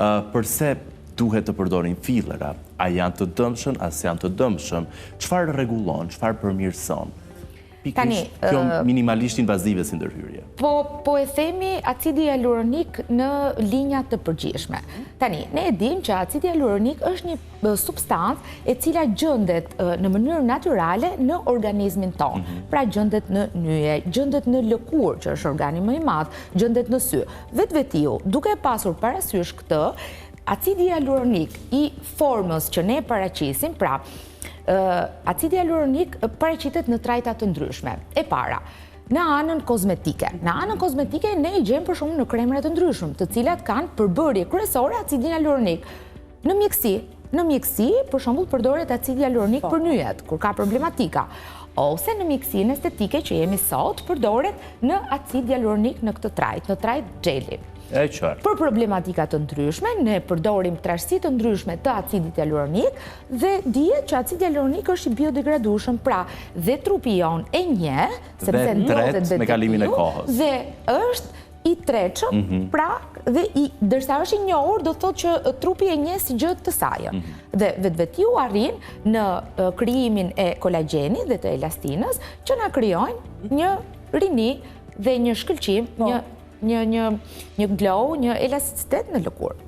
Përse duhet të përdorin fillera? A janë të dëmshëm, as janë të dëmshëm? Çfarë rregullon, çfarë përmirëson? Pikërisht kjo minimalisht invazive si ndërhyrje. Po e themi acidi hyaluronik në linja të përgjithshme. Tani, ne e dim që acidi hyaluronik është një substancë e cila gjendet në mënyrë natyrale në organizmin tonë. Pra gjendet në nyje, gjendet në lëkurë, që është organi më i madh, gjendet në sy. Vetvetiu, duke pasur parasysh këtë, acidi hyaluronik i formës që ne paraqisim, pra acidi hyaluronik paraqitet në trajta të ndryshme. E para, në anën kozmetike. Në anën kozmetike ne i gjem për shumë në kremra të ndryshme, të cilat kanë përbërje kryesore acidi hyaluronik. Në mjekësi, për shembull, përdoret acidi hyaluronik për nyjet, kur ka problematika. Ose në mjekësinë estetike që jemi sot, përdoret në acid hyaluronik në këtë trajt, në trajt xheli. Për problematika të ndryshme, ne përdorim trashësi të ndryshme të acidit hyaluronik dhe dihet që acidi hyaluronik është i biodegradueshëm, pra dhe trupi jon e njeh, sepse ndodhet me kalimin e kohës. Dhe është i tretshëm, pra dhe ndërsa është i njohur, do thotë që trupi e njeh si gjë të saj. Dhe vetvetiu arrin në krijimin e kolagjenit dhe të elastinës që na krijojnë një rini dhe një shkëlqim, një glow, një elasticitet në lëkurë.